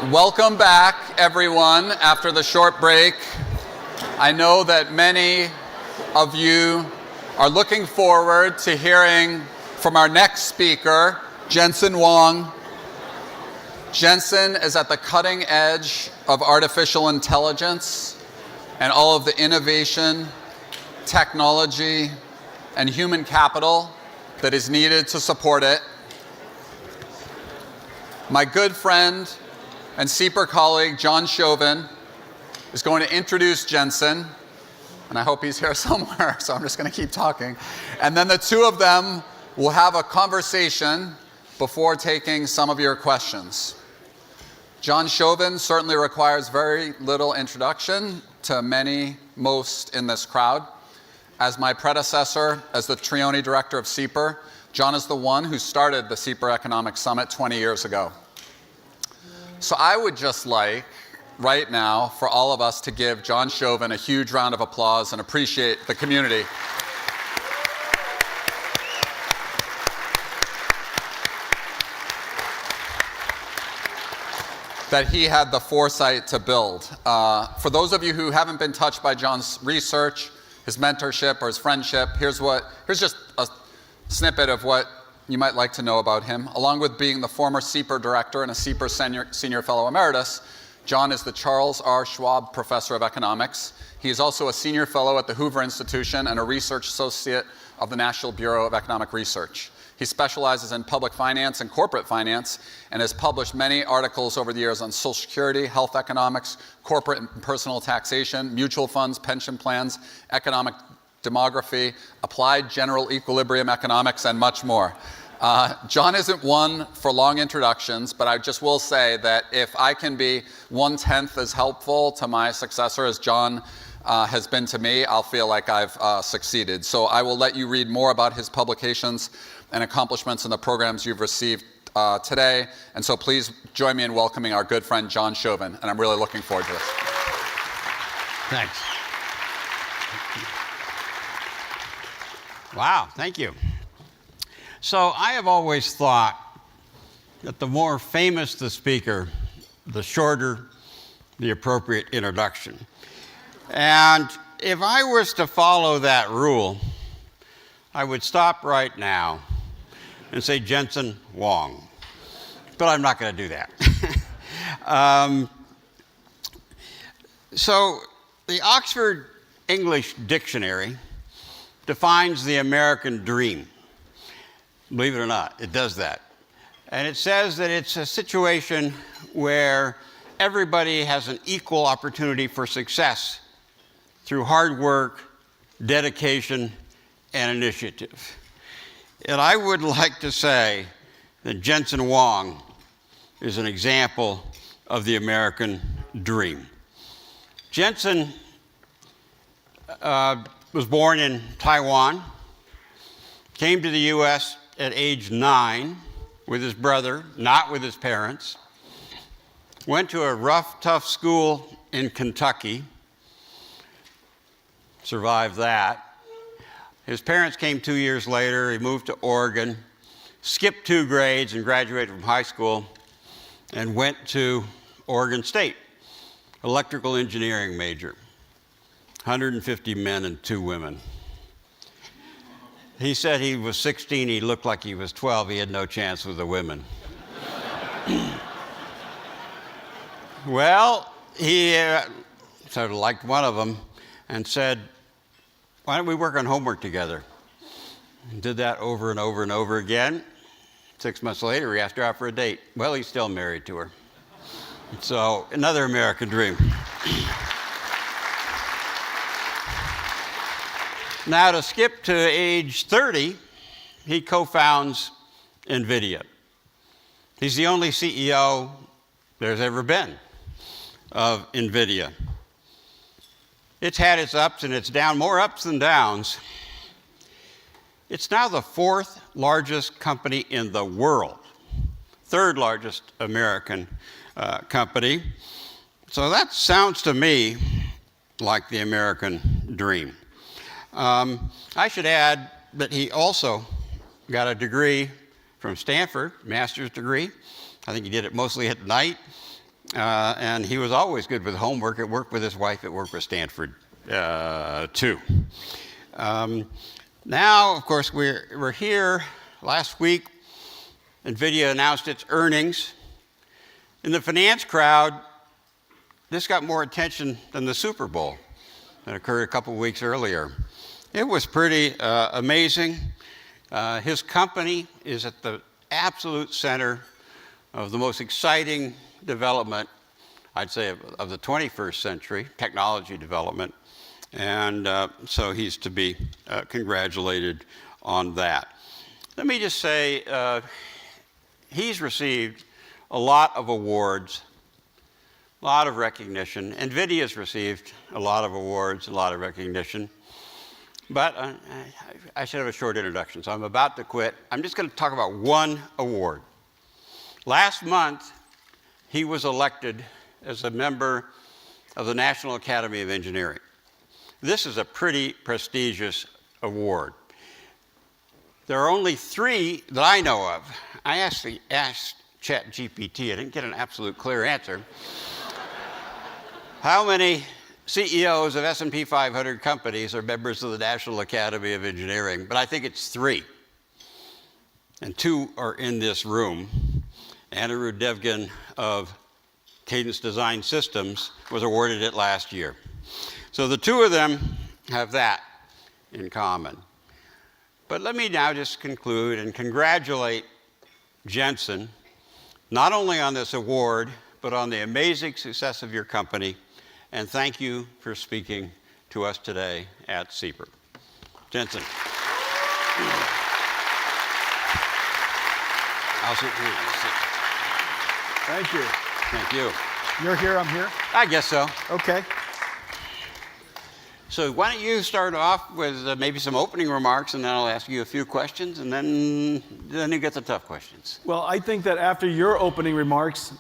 Welcome back, everyone, after the short break. I know that many of you are looking forward to hearing from our next speaker, Jensen Huang. Jensen is at the cutting edge of artificial intelligence and all of the innovation, technology, and human capital that is needed to support it. My good friend and CEPR colleague, John Chauvin, is going to introduce Jensen, and I hope he's here somewhere, so I'm just going to keep talking. And then the two of them will have a conversation before taking some of your questions. John Chauvin certainly requires very little introduction to most in this crowd. As my predecessor as the Trione Director of CEPR, John is the one who started the CEPR Economic Summit 20 years ago. So I would just like, right now, for all of us to give John Chauvin a huge round of applause and appreciate the community. That he had the foresight to build. For those of you who haven't been touched by John's research, his mentorship, or his friendship, here's just a snippet of what you might like to know about him. Along with being the former CEPR director and a CEPR senior fellow emeritus, John is the Charles R. Schwab Professor of Economics. He is also a senior fellow at the Hoover Institution and a research associate of the National Bureau of Economic Research. He specializes in public finance and corporate finance and has published many articles over the years on Social Security, health economics, corporate and personal taxation, mutual funds, pension plans, economic demography, applied general equilibrium economics, and much more. John isn't one for long introductions, but I just will say that if I can be 1/10 as helpful to my successor as John has been to me, I'll feel like I've succeeded. So I will let you read more about his publications and accomplishments in the programs you've received today. And so please join me in welcoming our good friend John Chauvin, and I'm really looking forward to this. Thanks. Wow, thank you. So I have always thought that the more famous the speaker, the shorter the appropriate introduction. And if I was to follow that rule, I would stop right now and say Jensen Huang. But I'm not going to do that. So the Oxford English Dictionary defines the American dream. Believe it or not, it does that. And it says that it's a situation where everybody has an equal opportunity for success through hard work, dedication, and initiative. And I would like to say that Jensen Huang is an example of the American dream. Jensen was born in Taiwan, came to the U.S. at age 9 with his brother, not with his parents, went to a rough, tough school in Kentucky, survived that. His parents came 2 years later. He moved to Oregon, skipped 2 grades and graduated from high school, and went to Oregon State, electrical engineering major, 150 men and 2 women. He said he was 16, he looked like he was 12, he had no chance with the women. Well, he sort of liked one of them and said, why don't we work on homework together? And did that over and over and over again. 6 months later, he asked her out for a date. Well, he's still married to her. So, another American dream. Now, to skip to age 30, he co-founds Nvidia. He's the only CEO there's ever been of Nvidia. It's had its ups and its downs, more ups than downs. It's now the 4th largest company in the world, 3rd largest American company. So that sounds to me like the American dream. I should add that he also got a degree from Stanford, master's degree. I think he did it mostly at night, And he was always good with homework. It worked with his wife. It worked with Stanford, too. Now, of course, we're here. Last week, Nvidia announced its earnings. In the finance crowd, this got more attention than the Super Bowl that occurred a couple of weeks earlier. It was pretty amazing. His company is at the absolute center of the most exciting development, I'd say, of the 21st century, technology development. And so he's to be congratulated on that. Let me just say, he's received a lot of awards, a lot of recognition. NVIDIA's received a lot of awards, a lot of recognition. But I should have a short introduction, so I'm about to quit. I'm just going to talk about one award. Last month, he was elected as a member of the National Academy of Engineering. This is a pretty prestigious award. There are only 3 that I know of. I actually asked ChatGPT. I didn't get an absolute clear answer. How many CEOs of S&P 500 companies are members of the National Academy of Engineering? But I think it's 3. And 2 are in this room. Andrew Devgan of Cadence Design Systems was awarded it last year. So the 2 of them have that in common. But let me now just conclude and congratulate Jensen, not only on this award, but on the amazing success of your company, and thank you for speaking to us today at CEPR. Jensen. I'll sit here. Thank you. Thank you. You're here, I'm here? I guess so. Okay. So why don't you start off with maybe some opening remarks, and then I'll ask you a few questions, and then you get the tough questions. Well, I think that after your opening remarks,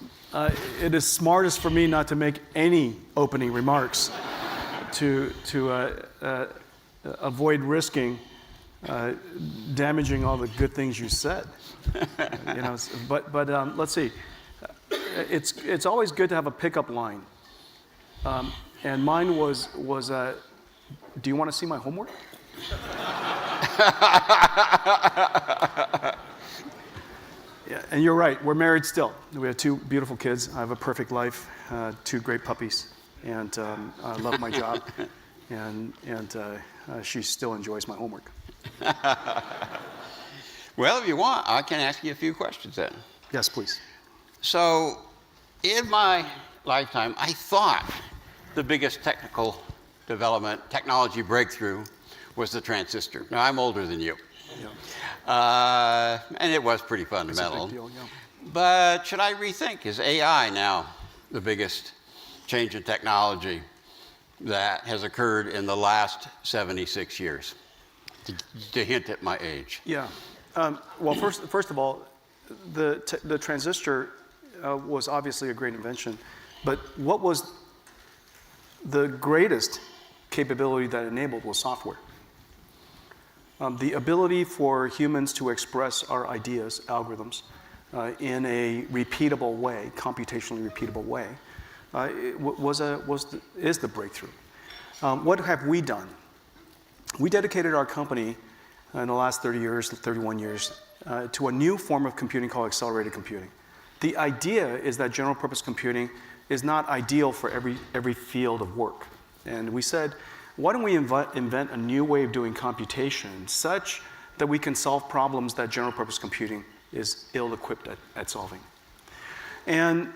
it is smartest for me not to make any opening remarks to avoid risking damaging all the good things you said. But let's see. It's always good to have a pickup line, and mine was do you want to see my homework? Yeah, and you're right. We're married still. We have 2 beautiful kids. I have a perfect life, 2 great puppies, and I love my job. And she still enjoys my homework. Well, if you want, I can ask you a few questions then. Yes, please. So, in my lifetime, I thought the biggest technology breakthrough was the transistor. Now, I'm older than you. Yeah. And it was pretty fundamental. It's a big deal, yeah. But should I rethink? Is AI now the biggest change in technology that has occurred in the last 76 years? To hint at my age. Yeah. Well, first of all, the transistor was obviously a great invention, but what was the greatest capability that enabled was software. The ability for humans to express our ideas, algorithms, in a repeatable way, computationally repeatable way, is the breakthrough. What have we done? We dedicated our company in the last 31 years, to a new form of computing called accelerated computing. The idea is that general purpose computing is not ideal for every field of work. And we said, why don't we invent a new way of doing computation such that we can solve problems that general purpose computing is ill-equipped at solving. And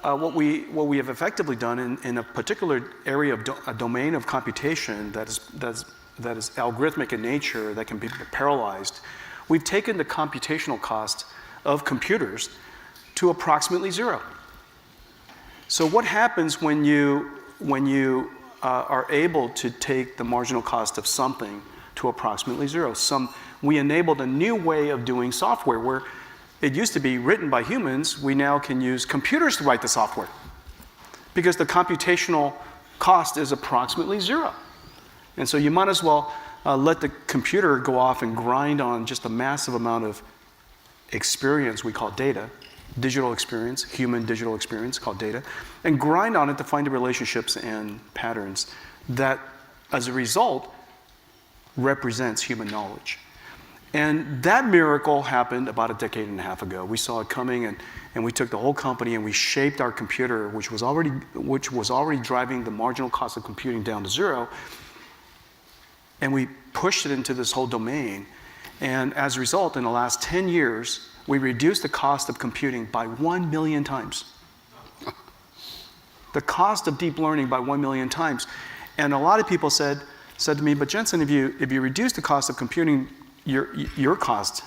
what we have effectively done in a particular area of a domain of computation that is algorithmic in nature, that can be parallelized, we've taken the computational cost of computers to approximately 0. So what happens when you are able to take the marginal cost of something to approximately 0? We enabled a new way of doing software where it used to be written by humans. We now can use computers to write the software because the computational cost is approximately 0. And so you might as well let the computer go off and grind on just a massive amount of experience we call data, digital experience, human digital experience called data, and grind on it to find the relationships and patterns that, as a result, represents human knowledge. And that miracle happened about a decade and a half ago. We saw it coming, and we took the whole company and we shaped our computer, which was already driving the marginal cost of computing down to zero, and we pushed it into this whole domain. And as a result, in the last 10 years, we reduced the cost of computing by 1 million times. The cost of deep learning by 1 million times. And a lot of people said to me, but Jensen, if you reduce the cost of computing your cost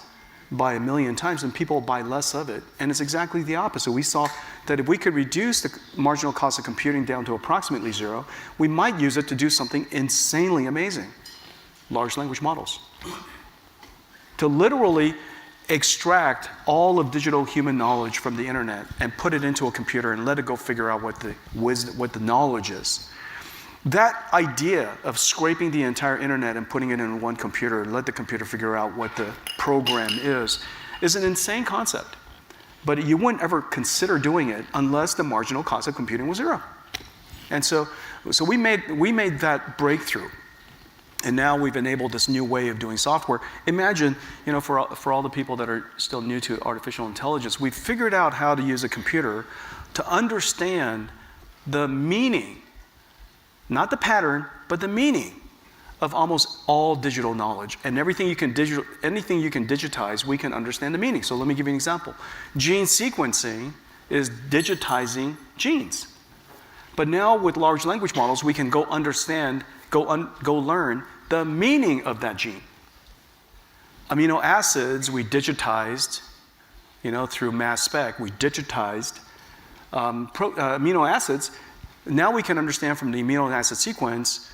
by 1 million times, then people buy less of it. And it's exactly the opposite. We saw that if we could reduce the marginal cost of computing down to approximately zero, we might use it to do something insanely amazing. Large language models. To literally extract all of digital human knowledge from the internet and put it into a computer and let it go figure out what the knowledge is. That idea of scraping the entire internet and putting it in one computer and let the computer figure out what the program is an insane concept. But you wouldn't ever consider doing it unless the marginal cost of computing was zero. And so we made that breakthrough. And now we've enabled this new way of doing software. Imagine, for all the people that are still new to artificial intelligence, we've figured out how to use a computer to understand the meaning, not the pattern, but the meaning of almost all digital knowledge. And anything you can digitize, we can understand the meaning. So let me give you an example. Gene sequencing is digitizing genes. But now with large language models, we can go learn the meaning of that gene. Amino acids, we digitized, through mass spec, we digitized amino acids. Now we can understand from the amino acid sequence,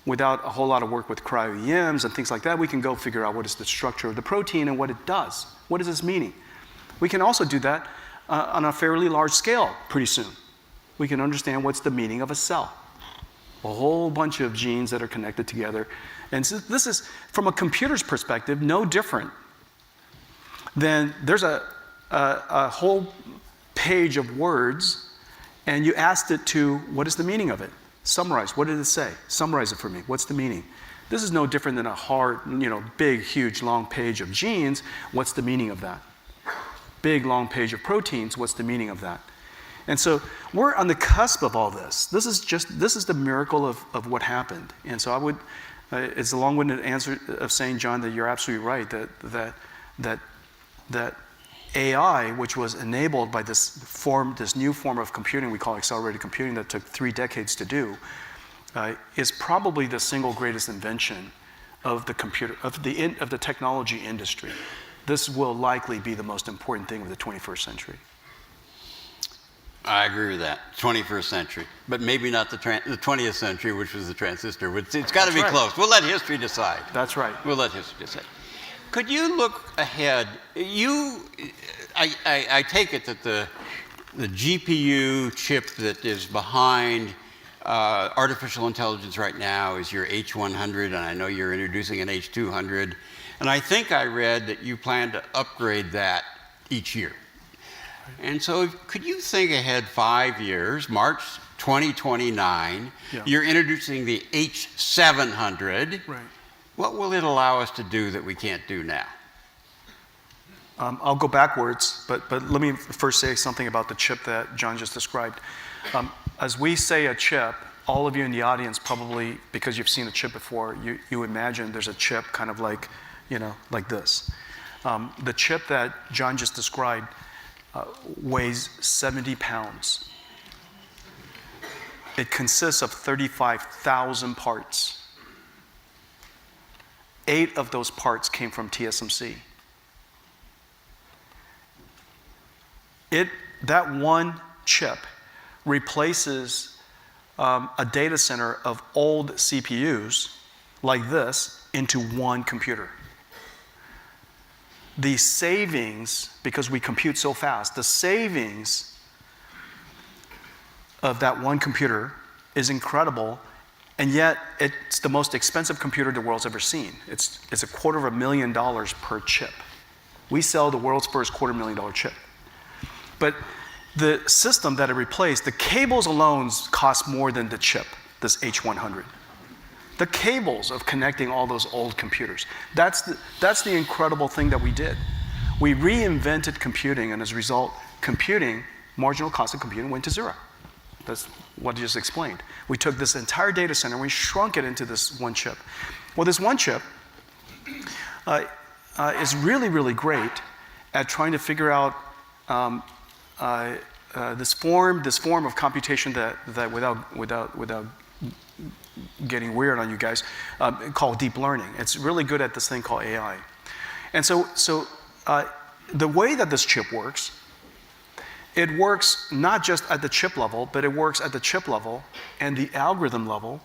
without a whole lot of work with cryo-EMs and things like that, we can go figure out what is the structure of the protein and what it does. What is its meaning? We can also do that on a fairly large scale pretty soon. We can understand what's the meaning of a cell. A whole bunch of genes that are connected together. And so this is, from a computer's perspective, no different than there's a whole page of words, and you asked it to, what is the meaning of it? Summarize. What did it say? Summarize it for me. What's the meaning? This is no different than a hard, big, huge, long page of genes. What's the meaning of that? Big, long page of proteins. What's the meaning of that? And so we're on the cusp of all this. This is the miracle of what happened. And so I would, it's a long-winded answer of saying, John, that you're absolutely right, that AI, which was enabled by this new form of computing we call accelerated computing that took 3 decades to do, is probably the single greatest invention of the technology industry. This will likely be the most important thing of the 21st century. I agree with that. 21st century, but maybe not the 20th century, which was the transistor. It's got to be close. We'll let history decide. That's right. We'll let history decide. Could you look ahead? I take it that the GPU chip that is behind artificial intelligence right now is your H100, and I know you're introducing an H200. And I think I read that you plan to upgrade that each year. And so could you think ahead 5 years, March 2029, you're introducing the H700. Right. What will it allow us to do that we can't do now? I'll go backwards, but let me first say something about the chip that John just described. As we say a chip, all of you in the audience probably, because you've seen a chip before, you imagine there's a chip kind of like this. The chip that John just described weighs 70 pounds. It consists of 35,000 parts. 8 of those parts came from TSMC. That one chip replaces a data center of old CPUs like this into one computer. The savings, because we compute so fast, the savings of that one computer is incredible, and yet it's the most expensive computer the world's ever seen. It's $250,000 per chip. We sell the world's first $250,000 chip. But the system that it replaced, the cables alone cost more than the chip, this H100. The cables of connecting all those old computers. That's the incredible thing that we did. We reinvented computing, and as a result, computing, marginal cost of computing went to zero. That's what I just explained. We took this entire data center and we shrunk it into this one chip. Well, this one chip is really, really great at trying to figure out this form of computation that without getting weird on you guys, called deep learning. It's really good at this thing called AI. And so the way that this chip works, it works not just at the chip level, but it works at the chip level and the algorithm level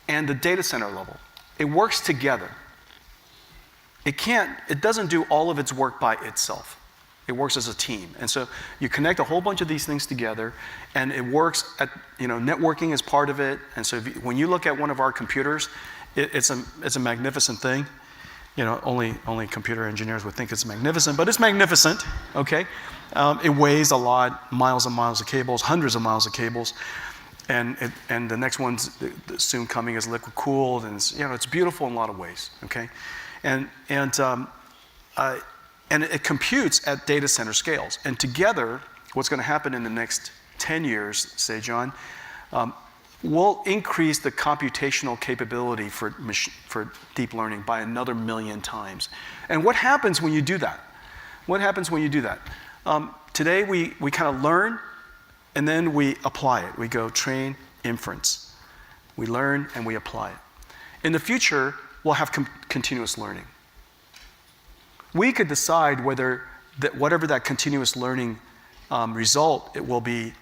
and the data center level. It works together. It doesn't do all of its work by itself. It works as a team. And so you connect a whole bunch of these things together, and it works at, networking is part of it. And so when you look at one of our computers, it's a magnificent thing. Only computer engineers would think it's magnificent, but it's magnificent, okay? It weighs a lot, miles and miles of cables, hundreds of miles of cables. And the next one's soon coming is liquid cooled, and it's beautiful in a lot of ways, okay? And it computes at data center scales. And together, what's going to happen in the next 10 years, say, John, we'll increase the computational capability for deep learning by another 1,000,000 times. And what happens when you do that? Today, we kind of learn, and then we apply it. We go train, inference. We learn, and we apply it. In the future, we'll have continuous learning. We could decide whether whatever that continuous learning result, it will be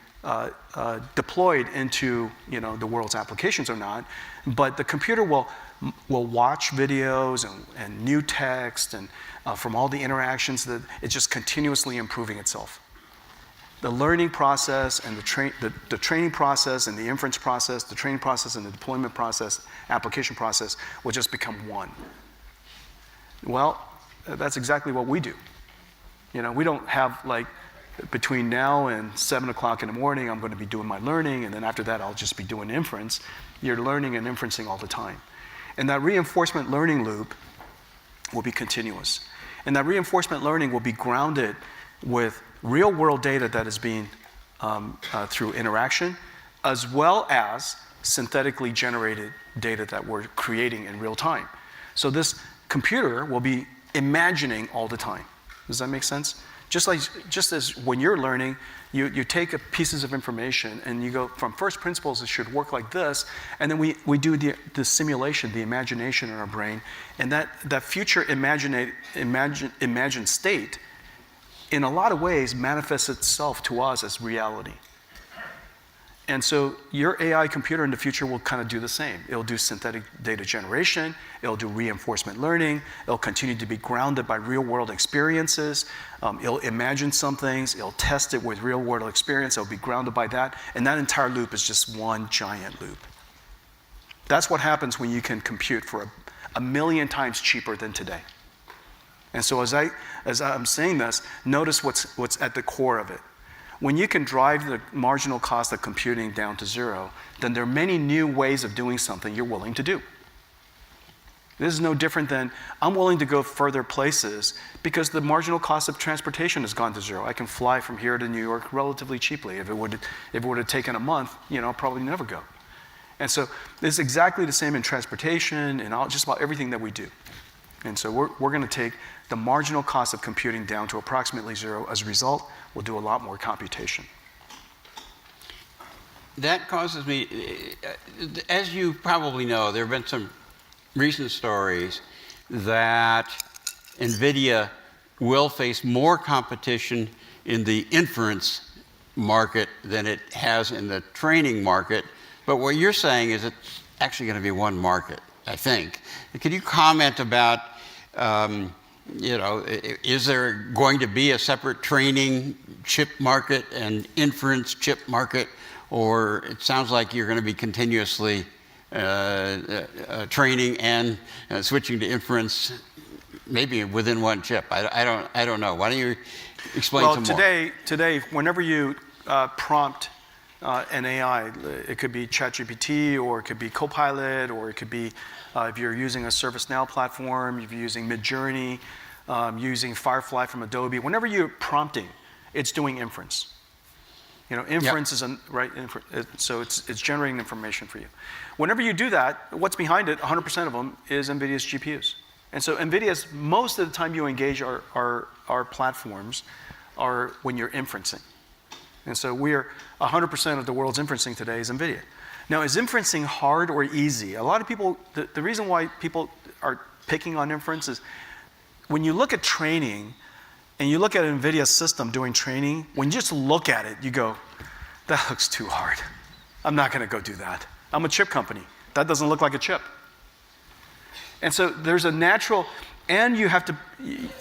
deployed into the world's applications or not. But the computer will watch videos and new text and from all the interactions that it's just continuously improving itself. The learning process and the training process and the inference process, the training process and the deployment process, application process will just become one. Well, that's exactly what we do. We don't have between now and 7 o'clock in the morning, I'm going to be doing my learning, and then after that, I'll just be doing inference. You're learning and inferencing all the time. And that reinforcement learning loop will be continuous. And that reinforcement learning will be grounded with real world data that is being through interaction, as well as synthetically generated data that we're creating in real time. So this computer will be imagining all the time. Does that make sense? Just as when you're learning, you take pieces of information and you go from first principles, it should work like this, and then we do the simulation, the imagination in our brain, and that future imagined state, in a lot of ways, manifests itself to us as reality. And so your AI computer in the future will kind of do the same. It'll do synthetic data generation, it'll do reinforcement learning, it'll continue to be grounded by real world experiences, it'll imagine some things, it'll test it with real world experience, it'll be grounded by that, and that entire loop is just one giant loop. That's what happens when you can compute for 1,000,000 times cheaper than today. And so as I'm saying this, notice what's at the core of it. When you can drive the marginal cost of computing down to zero, then there are many new ways of doing something you're willing to do. This is no different than I'm willing to go further places because the marginal cost of transportation has gone to zero. I can fly from here to New York relatively cheaply. If it would have taken a month, I'll probably never go. And so it's exactly the same in transportation and just about everything that we do. And so we're going to take the marginal cost of computing down to approximately zero. As a result, we'll do a lot more computation. That causes me, as you probably know, there have been some recent stories that Nvidia will face more competition in the inference market than it has in the training market. But what you're saying is it's actually going to be one market, I think. Can you comment about is there going to be a separate training chip market and inference chip market, or it sounds like you're going to be continuously training and switching to inference, maybe within one chip? I don't know. Why don't you Explain Well, some more. today, whenever you prompt an AI, it could be ChatGPT, or it could be Copilot, or it could be if you're using a ServiceNow platform, if you're using Midjourney, using Firefly from Adobe. Whenever you're prompting, it's doing inference. You know, inference is so it's generating information for you. Whenever you do that, what's behind it? 100% of them is NVIDIA's GPUs. And so NVIDIA's, most of the time you engage our platforms are when you're inferencing. And so 100% of the world's inferencing today is NVIDIA. Now, is inferencing hard or easy? A lot of people, the reason why people are picking on inference is when you look at training and you look at an NVIDIA system doing training, when you just look at it, you go, that looks too hard. I'm not going to go do that. I'm a chip company. That doesn't look like a chip. And so there's a natural, and you have to,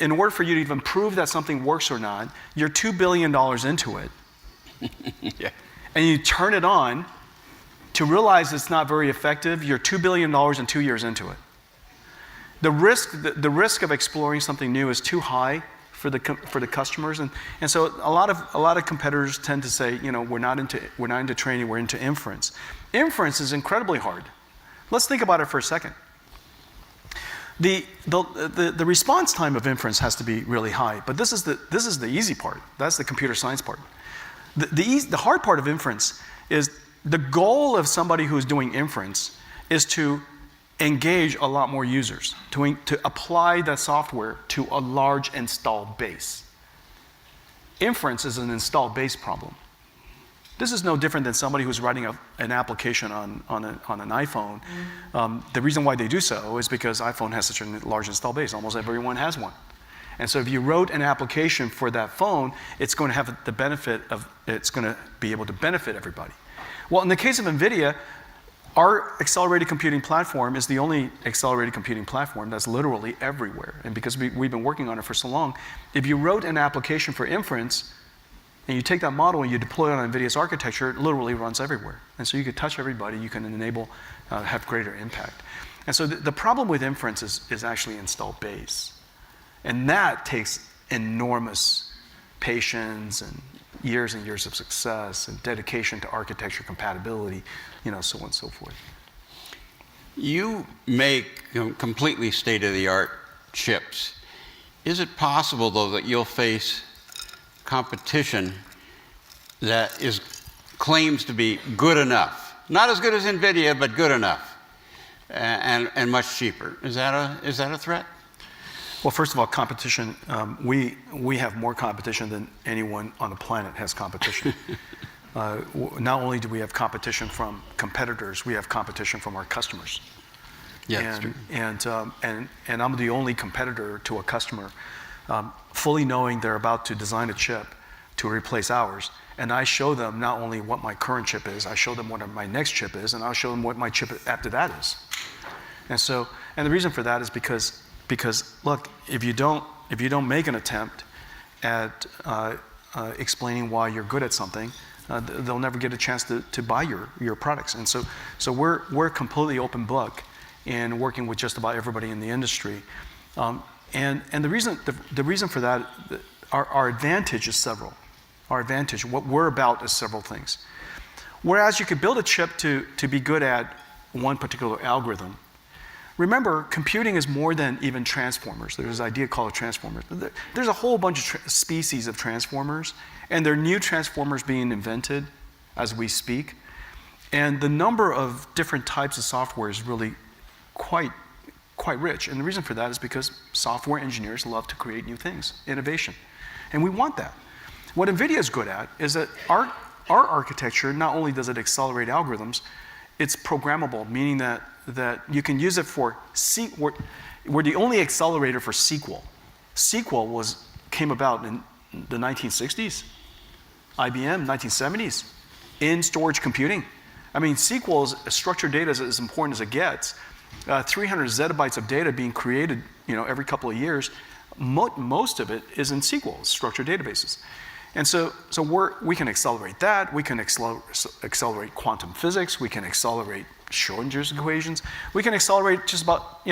in order for you to even prove that something works or not, you're $2 billion into it. Yeah. And you turn it on to realize it's not very effective, you're $2 billion and 2 years into it. The risk of exploring something new is too high for the customers, and so a lot of competitors tend to say, you know, we're not into training, we're into inference. Inference is incredibly hard. Let's think about it for a second. The response time of inference has to be really high, but this is the easy part. That's the computer science part. The hard part of inference is the goal of somebody who's doing inference is to engage a lot more users, to apply that software to a large installed base. Inference is an installed base problem. This is no different than somebody who's writing an application on an iPhone. The reason why they do so is because iPhone has such a large installed base. Almost everyone has one. And so if you wrote an application for that phone, it's going to have the benefit of, it's going to be able to benefit everybody. Well, in the case of NVIDIA, our accelerated computing platform is the only accelerated computing platform that's literally everywhere. And because we've been working on it for so long, if you wrote an application for inference, and you take that model and you deploy it on NVIDIA's architecture, it literally runs everywhere. And so you can touch everybody, you can enable, have greater impact. And so the problem with inference is actually installed base. And that takes enormous patience and years of success and dedication to architecture compatibility, you know, so on and so forth. You make completely state-of-the-art chips. Is it possible, though, that you'll face competition that claims to be good enough? Not as good as NVIDIA, but good enough, and much cheaper. Is that a threat? Well, first of all, competition, we have more competition than anyone on the planet has competition. Not only do we have competition from competitors, we have competition from our customers. Yeah, that's true. And I'm the only competitor to a customer, fully knowing they're about to design a chip to replace ours. And I show them not only what my current chip is, I show them what my next chip is, and I'll show them what my chip after that is. And the reason for that is because look, if you don't make an attempt at explaining why you're good at something, they'll never get a chance to buy your products. And so we're completely open book in working with just about everybody in the industry. And the reason for that, our advantage is several. Our advantage, what we're about, is several things. Whereas you could build a chip to be good at one particular algorithm. Remember, computing is more than even transformers. There's this idea called transformers. There's a whole bunch of species of transformers, and there are new transformers being invented as we speak. And the number of different types of software is really quite rich. And the reason for that is because software engineers love to create new things, innovation. And we want that. What NVIDIA is good at is that our architecture, not only does it accelerate algorithms, it's programmable, meaning that you can use it for we're the only accelerator for SQL. SQL came about in the 1960s, IBM, 1970s, in storage computing. I mean, SQL is structured data is as important as it gets. 300 zettabytes of data being created, every couple of years. Most of it is in SQL, structured databases. And so we can accelerate that. We can accelerate quantum physics. We can accelerate Schrödinger's equations. We can accelerate just about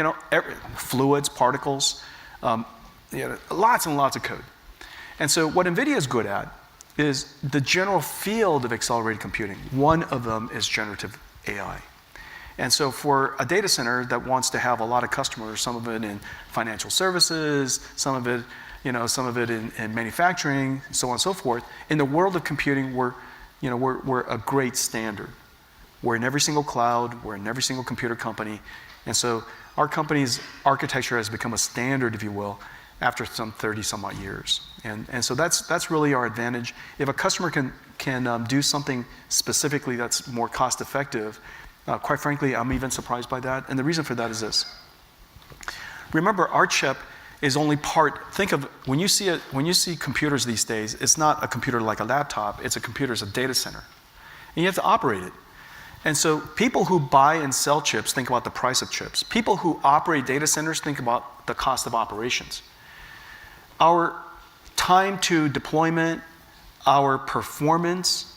fluids, particles, lots and lots of code. And so what NVIDIA is good at is the general field of accelerated computing. One of them is generative AI. And so for a data center that wants to have a lot of customers, some of it in financial services, some of it in manufacturing, so on and so forth, in the world of computing, we're a great standard. We're in every single cloud, we're in every single computer company, and so our company's architecture has become a standard, if you will, after some 30 some odd years. And so that's really our advantage. If a customer can do something specifically that's more cost effective, quite frankly, I'm even surprised by that. And the reason for that is this. Remember, our chip is only part. Think of when you see computers these days, it's not a computer like a laptop, it's a computer as a data center. And you have to operate it. And so people who buy and sell chips think about the price of chips. People who operate data centers think about the cost of operations. Our time to deployment, our performance,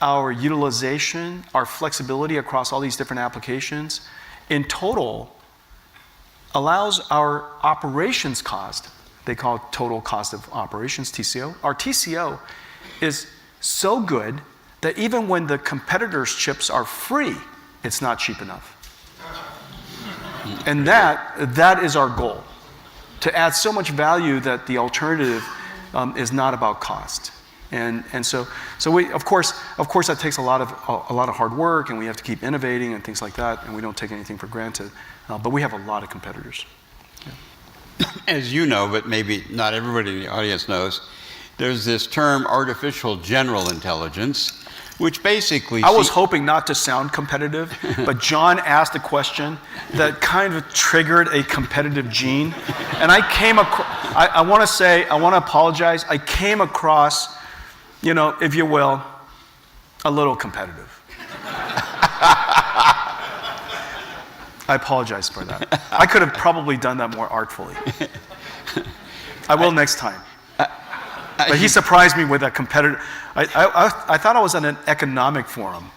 our utilization, our flexibility across all these different applications, in total, allows our operations cost, they call it total cost of operations, TCO. Our TCO is so good that even when the competitors' chips are free, it's not cheap enough. And that is our goal, to add so much value that the alternative is not about cost. And so we, of course that takes a lot of hard work, and we have to keep innovating and things like that, and we don't take anything for granted. But we have a lot of competitors. Yeah. As you know, but maybe not everybody in the audience knows, there's this term artificial general intelligence, which basically... I was hoping not to sound competitive, but John asked a question that kind of triggered a competitive gene. And I came across, I want to apologize, I came across, if you will, a little competitive. I apologize for that. I could have probably done that more artfully. I will next time. But he surprised me with a competitive. I thought I was in an economic forum.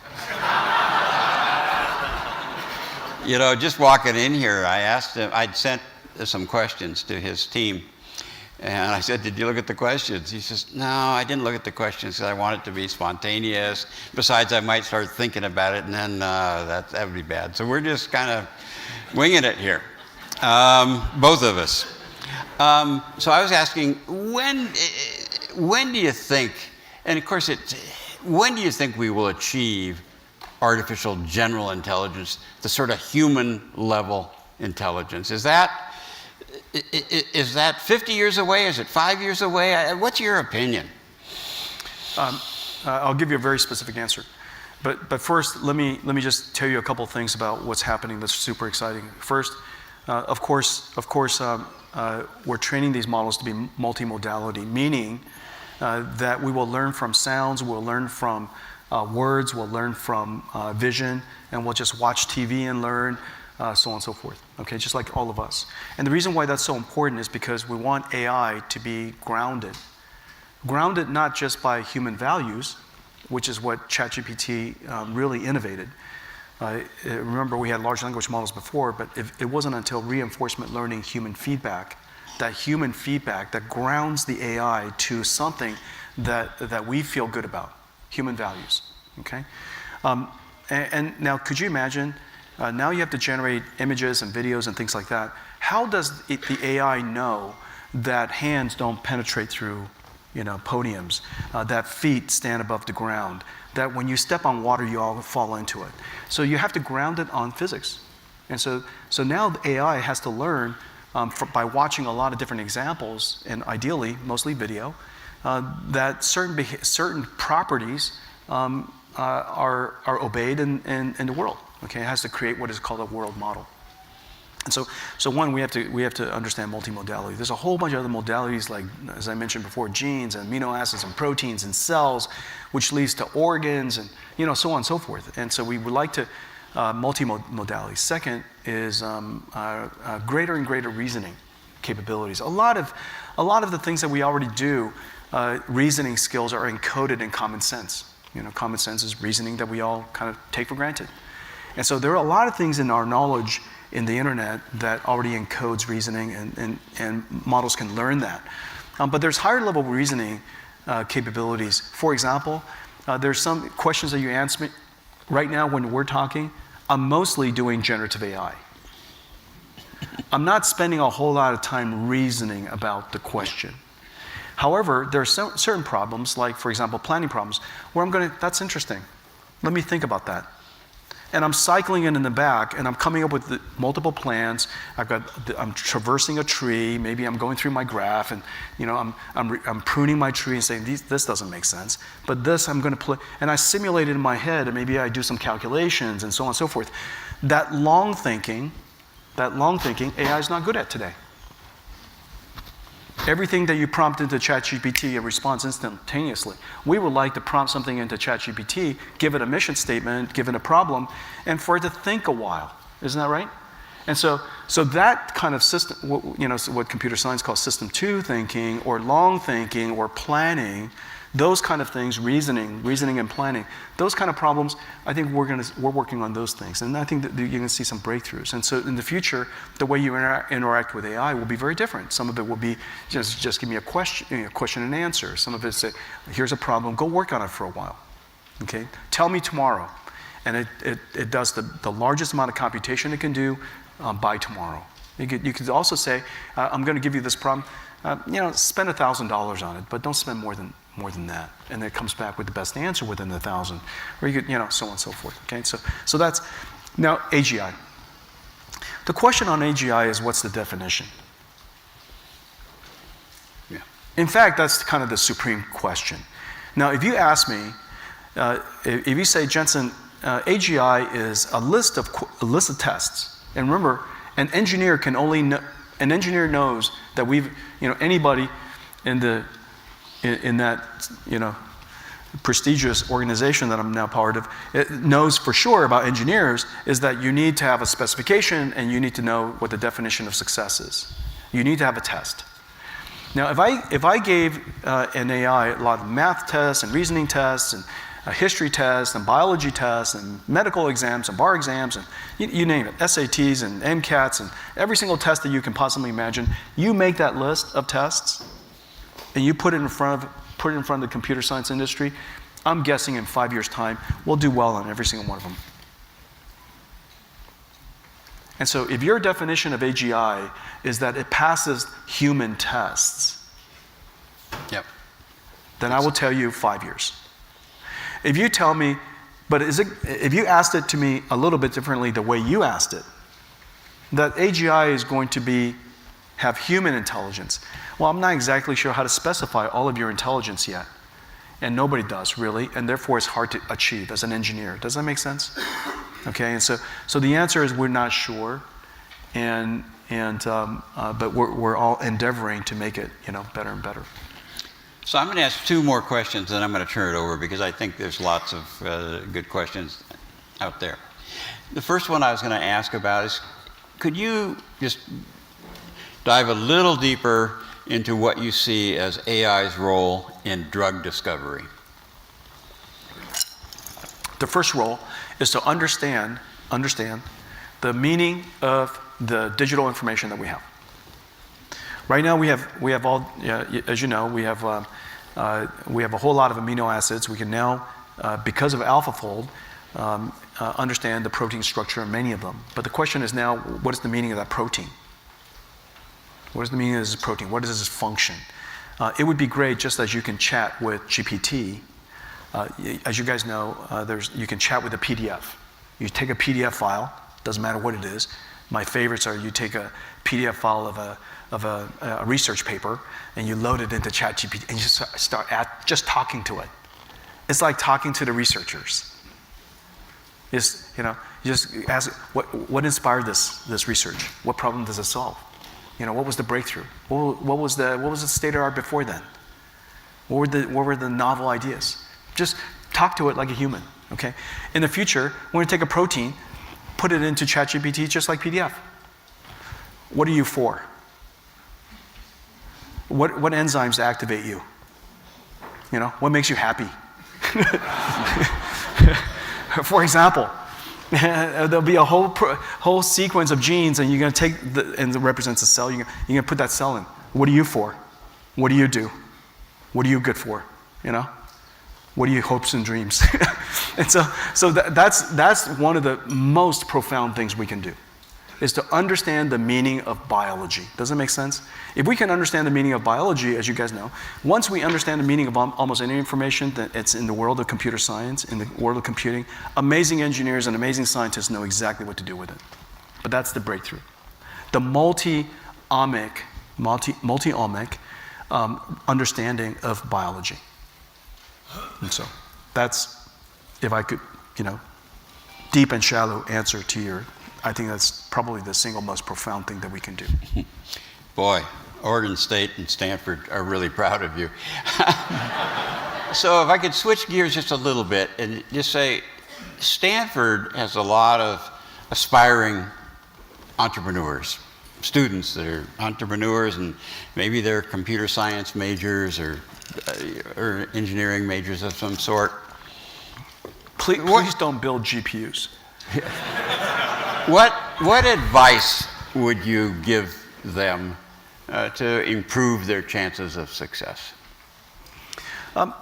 Just walking in here, I asked him, I'd sent some questions to his team. And I said, did you look at the questions? He says, no, I didn't look at the questions because I want it to be spontaneous. Besides, I might start thinking about it, and then that would be bad. So we're just kind of winging it here, both of us. So I was asking, when do you think, and of course, when do you think we will achieve artificial general intelligence, the sort of human level intelligence? Is that 50 years away? Is it 5 years away? What's your opinion? I'll give you a very specific answer. But first, let me just tell you a couple things about what's happening that's super exciting. First, of course, we're training these models to be multimodality, meaning that we will learn from sounds, we'll learn from words, we'll learn from vision, and we'll just watch TV and learn, so on and so forth. Okay, just like all of us. And the reason why that's so important is because we want AI to be grounded. Grounded not just by human values, which is what ChatGPT really innovated. Remember, we had large language models before, but it wasn't until reinforcement learning human feedback that grounds the AI to something that we feel good about, human values, okay? And now, could you imagine, now you have to generate images and videos and things like that. How does the AI know that hands don't penetrate through podiums, that feet stand above the ground, that when you step on water, you all fall into it? So you have to ground it on physics. And so now the AI has to learn by watching a lot of different examples, and ideally, mostly video, that certain properties are obeyed in the world. Okay, it has to create what is called a world model. And so one, we have to understand multimodality. There's a whole bunch of other modalities, like, as I mentioned before, genes and amino acids and proteins and cells, which leads to organs and so on and so forth. And so we would like to multimodality. Second is greater and greater reasoning capabilities. A lot of the things that we already do, reasoning skills are encoded in common sense. Common sense is reasoning that we all kind of take for granted. And so there are a lot of things in our knowledge in the internet that already encodes reasoning, and models can learn that. But there's higher level reasoning capabilities. For example, there's some questions that you answer me right now when we're talking. I'm mostly doing generative AI. I'm not spending a whole lot of time reasoning about the question. However, there are certain problems, like, for example, planning problems, where I'm going to, that's interesting. Let me think about that. And I'm cycling in the back, and I'm coming up with multiple plans. I'm traversing a tree. Maybe I'm going through my graph, and I'm pruning my tree and saying, this doesn't make sense. But this I'm going to play, and I simulate it in my head, and maybe I do some calculations, and so on and so forth. That long thinking, AI is not good at today. Everything that you prompt into ChatGPT, it responds instantaneously. We would like to prompt something into ChatGPT, give it a mission statement, give it a problem, and for it to think a while. Isn't that right? And so that kind of system, what computer science calls system 2 thinking, or long thinking, or planning, those kind of things, reasoning and planning, those kind of problems, I think we're working on those things. And I think that you're going to see some breakthroughs. And so in the future, the way you interact with AI will be very different. Some of it will be just give me a question and answer. Some of it say, here's a problem, go work on it for a while. Okay? Tell me tomorrow. And it does the largest amount of computation it can do by tomorrow. You could also say, I'm going to give you this problem. Spend $1,000 on it, but don't spend more than that, and then it comes back with the best answer within the 1,000, or you could, so on and so forth. Okay, so that's now AGI. The question on AGI is, what's the definition? Yeah. In fact, that's kind of the supreme question. Now, if you ask me, if you say, Jensen, AGI is a list of tests, and remember, an engineer knows that anybody in that prestigious organization that I'm now part of, it knows for sure about engineers, is that you need to have a specification and you need to know what the definition of success is. You need to have a test. Now, if I gave an AI a lot of math tests and reasoning tests and history tests and biology tests and medical exams and bar exams and you name it, SATs and MCATs and every single test that you can possibly imagine, you make that list of tests and you put it in front of the computer science industry, I'm guessing in 5 years' time, we'll do well on every single one of them. And so if your definition of AGI is that it passes human tests, Yep. then I will tell you 5 years. If you tell me, if you asked it to me a little bit differently the way you asked it, that AGI is going to have human intelligence. Well, I'm not exactly sure how to specify all of your intelligence yet. And nobody does, really, and therefore it's hard to achieve as an engineer. Does that make sense? Okay, and so the answer is we're not sure, but we're all endeavoring to make it, better and better. So I'm going to ask 2 more questions, and I'm going to turn it over because I think there's lots of good questions out there. The first one I was going to ask about is, could you just dive a little deeper into what you see as AI's role in drug discovery? The first role is to understand the meaning of the digital information that we have. Right now we have all, as you know, we have a whole lot of amino acids. We can now, because of AlphaFold, understand the protein structure of many of them. But the question is now, what is the meaning of that protein? What is the meaning of this protein? What is its function? It would be great, just as you can chat with GPT. As you guys know, you can chat with a PDF. You take a PDF file, doesn't matter what it is. My favorites are you take a PDF file of a research paper and you load it into ChatGPT and you start just talking to it. It's like talking to the researchers. You just ask what inspired this research? What problem does it solve? What was the breakthrough? What was the state of art before then? What were the novel ideas? Just talk to it like a human, okay? In the future, we're going to take a protein, put it into ChatGPT just like PDF. What are you for? What enzymes activate you? What makes you happy? For example, there'll be a whole sequence of genes, and you're going to take and it represents a cell. You're going to put that cell in. What are you for? What do you do? What are you good for? You know? What are your hopes and dreams? And so that's one of the most profound things we can do, is to understand the meaning of biology. Does that make sense? If we can understand the meaning of biology, as you guys know, once we understand the meaning of almost any information that it's in the world of computer science, in the world of computing, amazing engineers and amazing scientists know exactly what to do with it. But that's the breakthrough. The multi-omic understanding of biology. And so that's, if I could, deep and shallow answer to your, I think that's probably the single most profound thing that we can do. Boy, Oregon State and Stanford are really proud of you. So if I could switch gears just a little bit and just say, Stanford has a lot of aspiring entrepreneurs, students that are entrepreneurs, and maybe they're computer science majors or engineering majors of some sort. Please don't build GPUs. What advice would you give them to improve their chances of success? One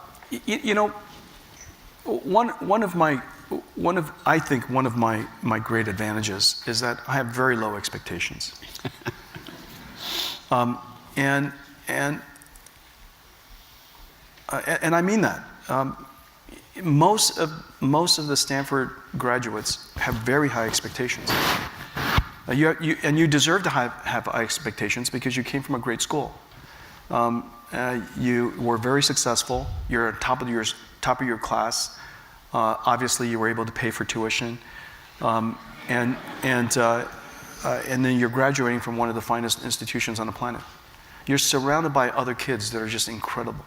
of my great advantages is that I have very low expectations. And I mean that. Most of the Stanford graduates have very high expectations. You deserve to have high expectations because you came from a great school. You were very successful. You're top of your class. Obviously, you were able to pay for tuition, and then you're graduating from one of the finest institutions on the planet. You're surrounded by other kids that are just incredible.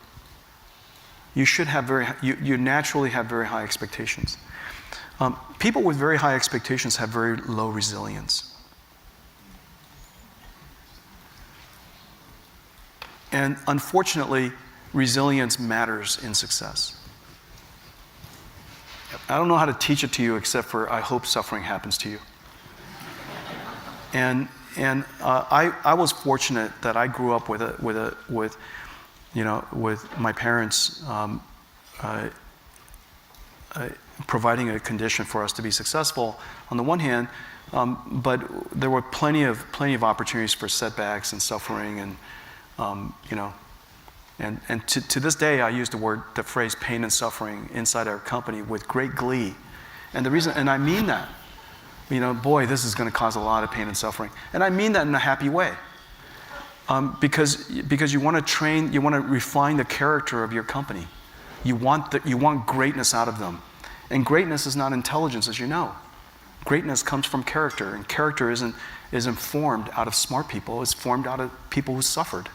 You should have you naturally have very high expectations. People with very high expectations have very low resilience. And unfortunately, resilience matters in success. I don't know how to teach it to you except for I hope suffering happens to you. And I was fortunate that I grew up with my parents providing a condition for us to be successful on the one hand, but there were plenty of opportunities for setbacks and suffering, and and to this day I use the phrase pain and suffering inside our company with great glee, and the reason, and I mean that, boy, this is going to cause a lot of pain and suffering, and I mean that in a happy way. Because you want to train, you want to refine the character of your company. You want greatness out of them. And greatness is not intelligence, as you know. Greatness comes from character, and character isn't formed out of smart people. It's formed out of people who suffered.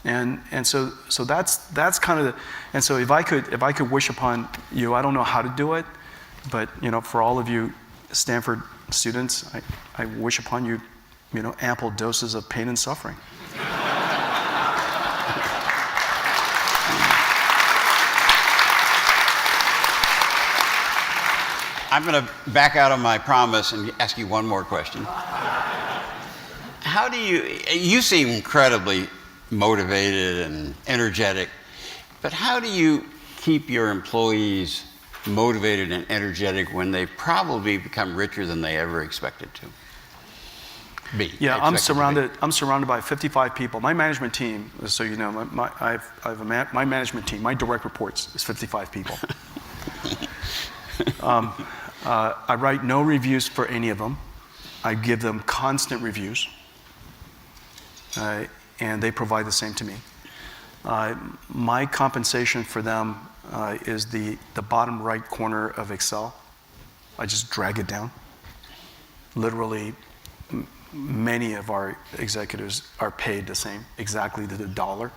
And so that's kind of the, and so if I could wish upon you, I don't know how to do it, but for all of you Stanford students, I wish upon you, ample doses of pain and suffering. I'm going to back out of my promise and ask you one more question. How do you seem incredibly motivated and energetic, but how do you keep your employees motivated and energetic when they probably become richer than they ever expected to be? Yeah, I'm surrounded by 55 people. My management team, so you know, my management team, my direct reports is 55 people. I write no reviews for any of them. I give them constant reviews, and they provide the same to me. My compensation for them is the bottom right corner of Excel. I just drag it down. Literally, many of our executives are paid the same, exactly to the dollar.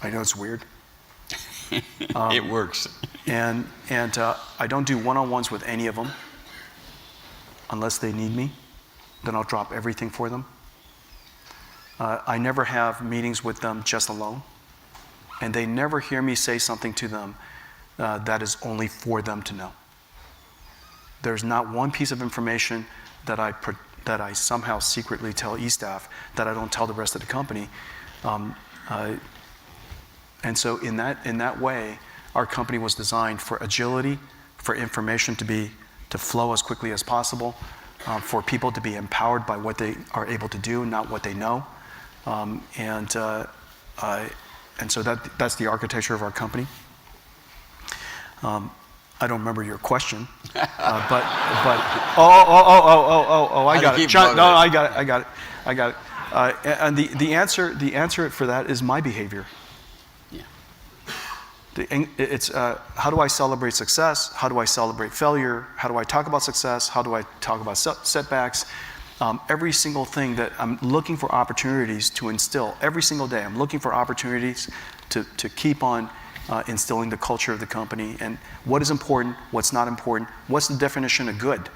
I know it's weird. It works. And I don't do one-on-ones with any of them unless they need me. Then I'll drop everything for them. I never have meetings with them just alone. And they never hear me say something to them that is only for them to know. There's not one piece of information that that I somehow secretly tell e-staff that I don't tell the rest of the company. And so in that way, our company was designed for agility, for information to flow as quickly as possible, for people to be empowered by what they are able to do, not what they know. And so that's the architecture of our company. I don't remember your question, but I got it. John, no, I got it. And the answer for that is my behavior. Yeah. It's how do I celebrate success? How do I celebrate failure? How do I talk about success? How do I talk about setbacks? Every single thing that I'm looking for opportunities to instill every single day. I'm looking for opportunities to keep on instilling the culture of the company and what is important, what's not important, what's the definition of good?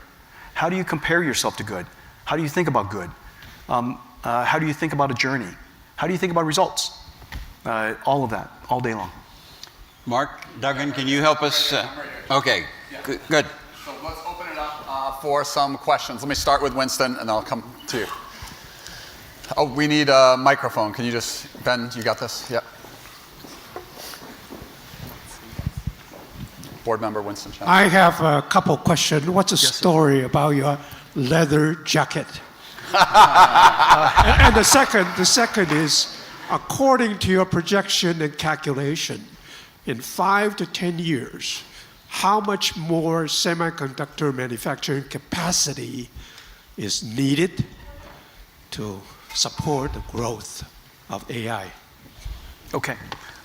How do you compare yourself to good? How do you think about good? How do you think about a journey? How do you think about results? All of that, all day long. Mark, Duggan, can you help us? Okay, Yeah. good. So let's open it up for some questions. Let me start with Winston, and I'll come to you. Oh, we need a microphone. Can you just, Ben, you got this? Yep. Board member Winston Chen. I have a couple questions. What's the story about your leather jacket? And the second is, according to your projection and calculation, in 5 to 10 years, how much more semiconductor manufacturing capacity is needed to support the growth of AI? Okay,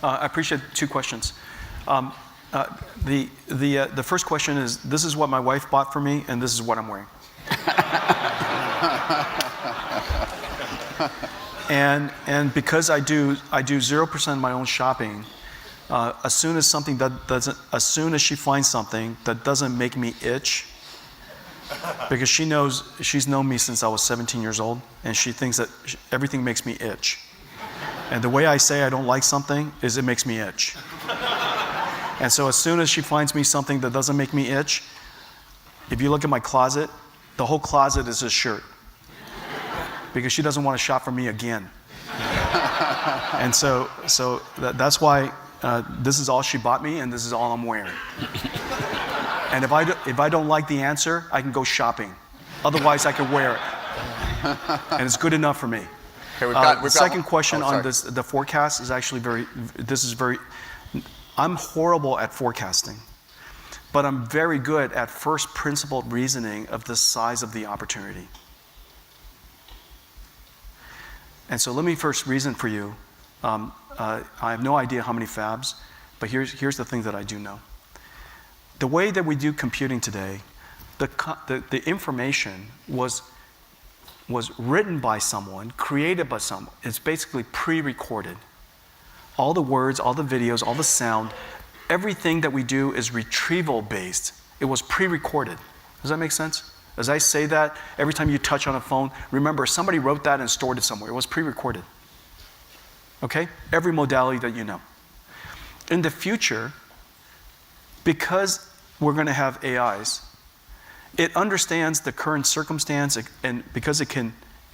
I appreciate 2 questions. The first question is, this is what my wife bought for me, and this is what I'm wearing. and because I do 0% of my own shopping, as soon as she finds something that doesn't make me itch, because she's known me since I was 17 years old, and she thinks that everything makes me itch. And the way I say I don't like something is it makes me itch. And so as soon as she finds me something that doesn't make me itch, if you look at my closet, the whole closet is a shirt. Because she doesn't want to shop for me again. And so that's why this is all she bought me, and this is all I'm wearing. And if I don't like the answer, I can go shopping. Otherwise, I can wear it. And it's good enough for me. Okay, the second question on the forecast is actually I'm horrible at forecasting, but I'm very good at first principled reasoning of the size of the opportunity. And so let me first reason for you. I have no idea how many fabs, but here's the thing that I do know. The way that we do computing today, the information was written by someone, created by someone. It's basically pre-recorded. All the words, all the videos, all the sound, everything that we do is retrieval based. It was pre-recorded. Does that make sense? As I say that, every time you touch on a phone, remember somebody wrote that and stored it somewhere. It was pre-recorded. Okay? Every modality that you know. In the future, because we're going to have AIs, it understands the current circumstance, and because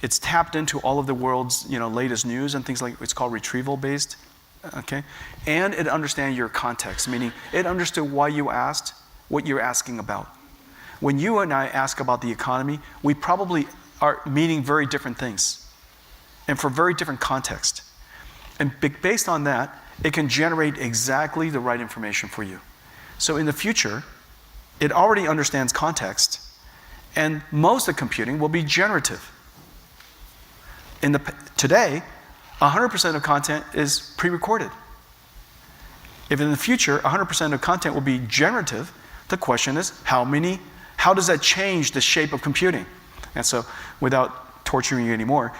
it's tapped into all of the world's latest news and things like it's called retrieval based. Okay, and it understands your context, meaning it understood why you asked, what you're asking about. When you and I ask about the economy, we probably are meaning very different things, and for very different context. And based on that, it can generate exactly the right information for you. So in the future, it already understands context, and most of computing will be generative. Today, 100% of content is pre-recorded. If in the future 100% of content will be generative, the question is how does that change the shape of computing? And so without torturing you anymore,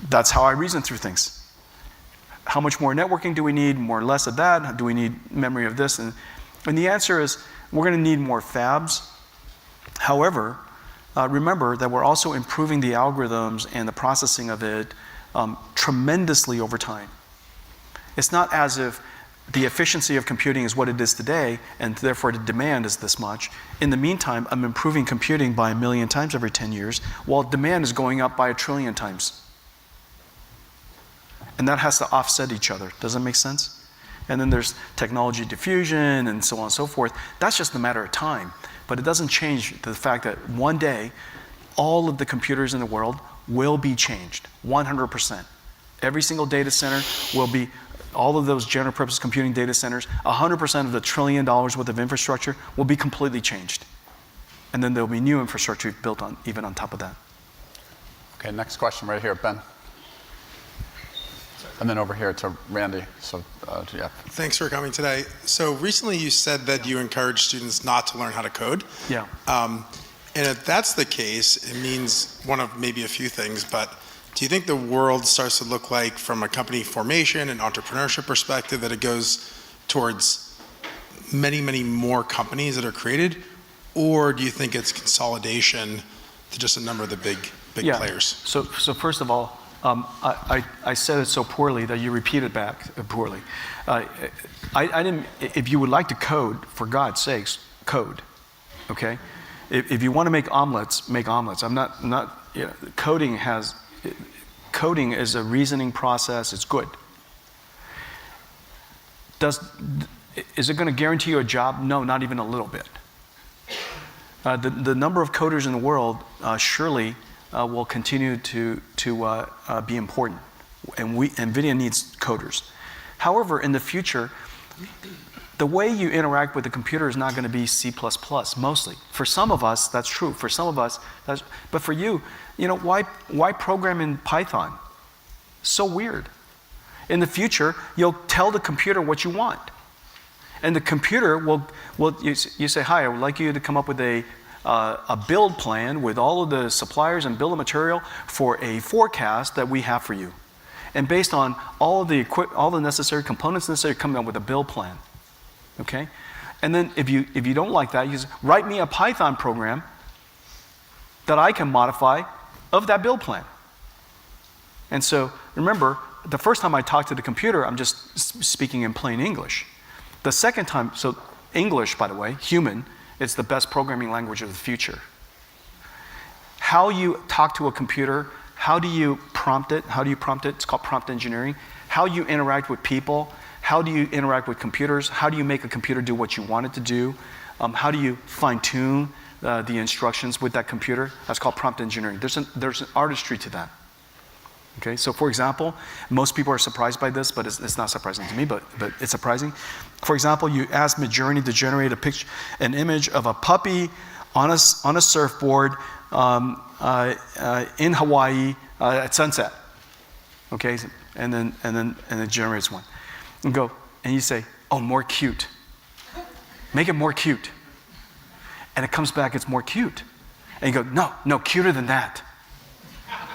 that's how I reason through things. How much more networking do we need? More or less of that? Do we need memory of this? And the answer is we're going to need more fabs. However, remember that we're also improving the algorithms and the processing of it tremendously over time. It's not as if the efficiency of computing is what it is today, and therefore the demand is this much. In the meantime, I'm improving computing by 1 million times every 10 years, while demand is going up by 1 trillion times. And that has to offset each other. Does that make sense? And then there's technology diffusion and so on and so forth. That's just a matter of time. But it doesn't change the fact that one day, all of the computers in the world will be changed, 100%. Every single data center will be, all of those general purpose computing data centers, 100% of the $1 trillion worth of infrastructure will be completely changed. And then there'll be new infrastructure built on, even on top of that. Okay, next question right here, Ben. And then over here to Randy. So, yeah. Thanks for coming today. So recently you said that you encourage students not to learn how to code. Yeah. And if that's the case, it means one of maybe a few things, but do you think the world starts to look like, from a company formation and entrepreneurship perspective, that it goes towards many, many more companies that are created? Or do you think it's consolidation to just a number of the big players? So first of all, I said it so poorly that you repeated back poorly. I didn't. If you would like to code, for God's sakes, code. Okay. If you want to make omelets, make omelets. I'm not. You know, coding is a reasoning process. It's good. Is it going to guarantee you a job? No, not even a little bit. The number of coders in the world surely will continue to be important, and Nvidia needs coders. However, in the future, the way you interact with the computer is not going to be C++ mostly. For some of us, that's true. For some of us, but for you, why program in Python? So weird. In the future, you'll tell the computer what you want, and the computer will you say, hi, I would like you to come up with a build plan with all of the suppliers and bill of material for a forecast that we have for you. And based on all the necessary components necessary, coming up with a build plan. Okay? And then if you don't like that, you just write me a Python program that I can modify of that build plan. And so remember, the first time I talk to the computer, I'm just speaking in plain English. The second time, so English, by the way, human, it's the best programming language of the future. How you talk to a computer, how do you prompt it? It's called prompt engineering. How you interact with people, how do you interact with computers? How do you make a computer do what you want it to do? How do you fine-tune the instructions with that computer? That's called prompt engineering. There's an artistry to that. Okay, so for example, most people are surprised by this, but it's not surprising to me, but it's surprising. For example, you ask Midjourney to generate an image of a puppy on a surfboard in Hawaii at sunset. Okay, and then it generates one. And you say, oh, more cute. Make it more cute. And it comes back, it's more cute. And you go, no, cuter than that.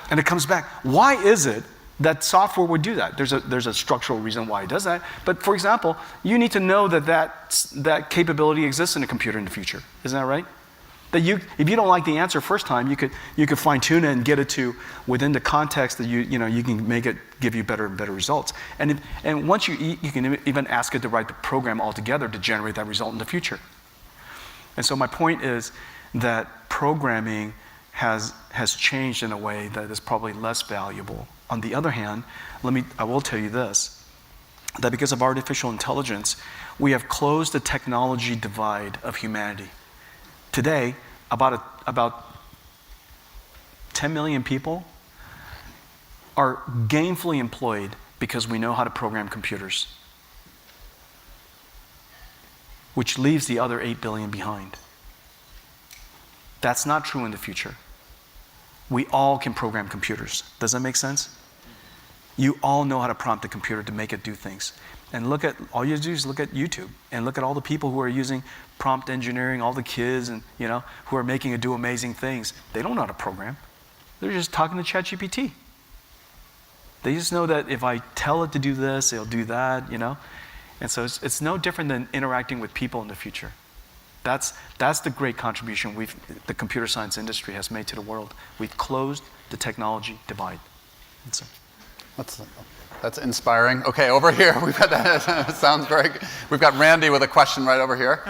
And it comes back. Why is it that software would do that? There's a structural reason why it does that. But for example, you need to know that capability exists in a computer in the future. Isn't that right? That if you don't like the answer first time, you could fine tune it and get it to within the context that you can make it give you better and better results. And once you can even ask it to write the program altogether to generate that result in the future. And so my point is that programming has changed in a way that is probably less valuable. On the other hand, I will tell you this, that because of artificial intelligence, we have closed the technology divide of humanity. Today, about 10 million people are gainfully employed because we know how to program computers, which leaves the other 8 billion behind. That's not true in the future. We all can program computers. Does that make sense? You all know how to prompt a computer to make it do things. And all you do is look at YouTube and look at all the people who are using prompt engineering, all the kids and who are making it do amazing things. They don't know how to program. They're just talking to ChatGPT. They just know that if I tell it to do this, it'll do that, And so it's no different than interacting with people in the future. That's the great contribution the computer science industry has made to the world. We've closed the technology divide. That's inspiring. Okay, over here, we've got that. Sounds very good. We've got Randy with a question right over here.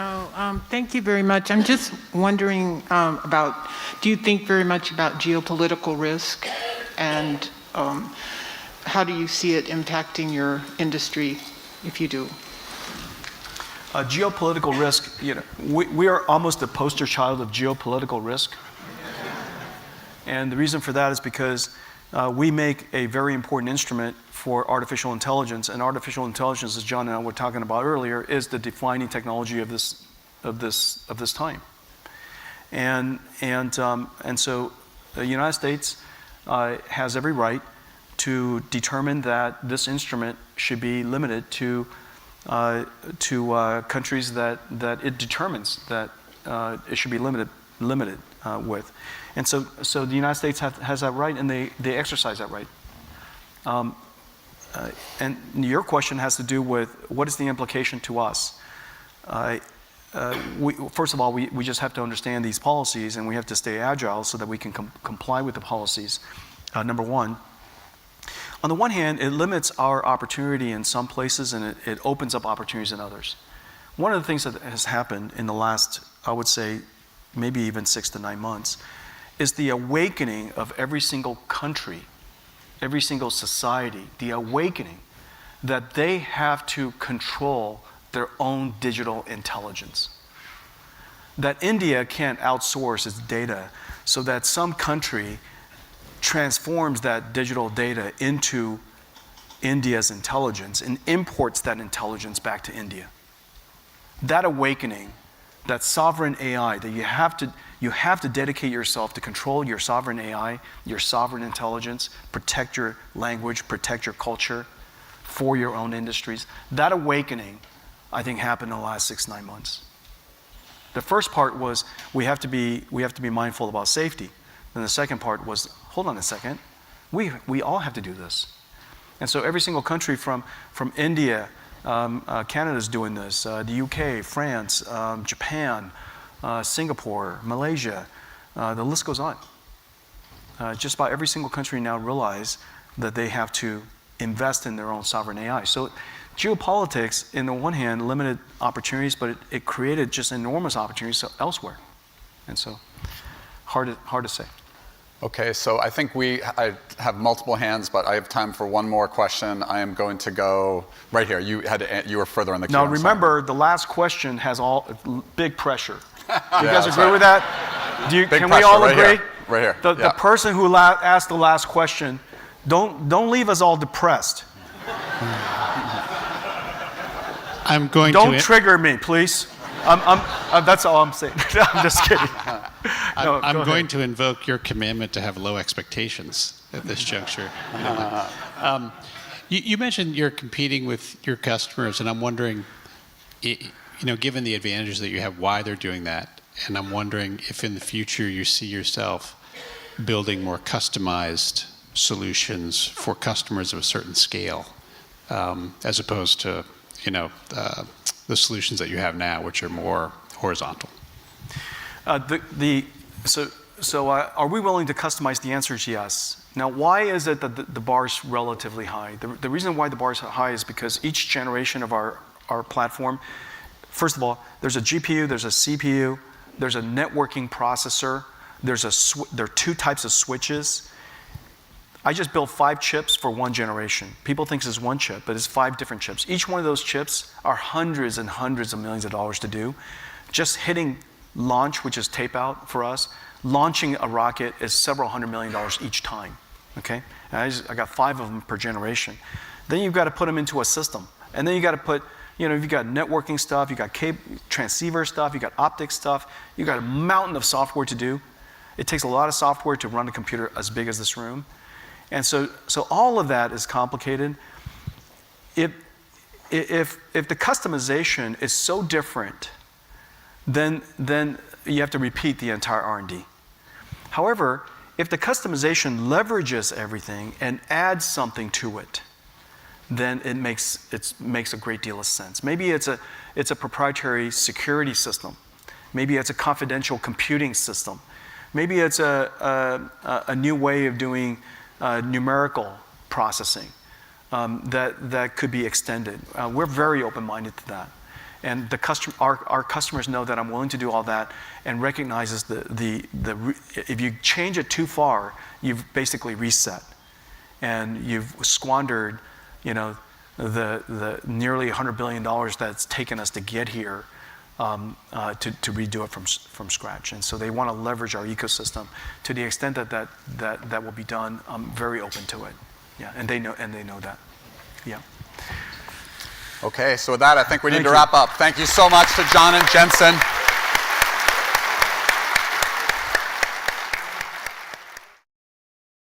Thank you very much. I'm just wondering do you think very much about geopolitical risk, and how do you see it impacting your industry, if you do? Geopolitical risk, we are almost the poster child of geopolitical risk. And the reason for that is because we make a very important instrument for artificial intelligence, and artificial intelligence, as John and I were talking about earlier, is the defining technology of this time. And so the United States has every right to determine that this instrument should be limited to countries that it determines that it should be limited with. And so the United States has that right, and they exercise that right. And your question has to do with what is the implication to us. First of all, we just have to understand these policies, and we have to stay agile so that we can comply with the policies, number one. On the one hand, it limits our opportunity in some places, and it opens up opportunities in others. One of the things that has happened in the last, I would say, maybe even 6 to 9 months, is the awakening of every single country, every single society, the awakening that they have to control their own digital intelligence. That India can't outsource its data so that some country transforms that digital data into India's intelligence and imports that intelligence back to India. That awakening, that sovereign AI, that you have to dedicate yourself to control your sovereign AI, your sovereign intelligence, protect your language, protect your culture for your own industries. That awakening, I think, happened in the last 6 to 9 months. The first part was we have to be mindful about safety. Then the second part was, hold on a second, we all have to do this. And so every single country from India, Canada's doing this, the UK, France, Japan, Singapore, Malaysia, the list goes on. Just about every single country now realize that they have to invest in their own sovereign AI. So geopolitics, in the one hand, limited opportunities, but it created just enormous opportunities elsewhere. And so, hard to say. Okay, so I think I have multiple hands, but I have time for one more question. I am going to go right here. You were further in the queue. Now remember, the last question has big pressure. Do you guys agree with that? Can we all agree? Right here. The person who asked the last question, don't leave us all depressed. Don't trigger me, please. That's all I'm saying. I'm just kidding. I'm going to invoke your commandment to have low expectations at this juncture. You mentioned you're competing with your customers, and I'm wondering, given the advantages that you have, why they're doing that. And I'm wondering if in the future you see yourself building more customized solutions for customers of a certain scale, as opposed to the solutions that you have now, which are more horizontal. So are we willing to customize? The answer is yes. Now, why is it that the bar is relatively high? The reason why the bar is high is because each generation of our platform, first of all, there's a GPU, there's a CPU, there's a networking processor, there are 2 types of switches. I just built 5 chips for one generation. People think it's 1 chip, but it's 5 different chips. Each one of those chips are hundreds and hundreds of millions of dollars to do. Just hitting launch, which is tape out for us, launching a rocket is several $100 million each time. Okay? And I got 5 of them per generation. Then you've got to put them into a system. And then you got to put, you've got networking stuff, you've got transceiver stuff, you've got optics stuff, you've got a mountain of software to do. It takes a lot of software to run a computer as big as this room. And so all of that is complicated. If the customization is so different, then you have to repeat the entire R&D. However, if the customization leverages everything and adds something to it, then it makes a great deal of sense. Maybe it's a proprietary security system. Maybe it's a confidential computing system. Maybe it's a new way of doing numerical processing that could be extended. We're very open-minded to that. And our customers know that I'm willing to do all that and recognizes if you change it too far, you've basically reset. And you've squandered, the nearly $100 billion that's taken us to get here to redo it from scratch. And so they want to leverage our ecosystem to the extent that will be done. I'm very open to it. Yeah, and they know that. Yeah. Okay, so with that, I think we need to wrap up. Thank you so much to John and Jensen.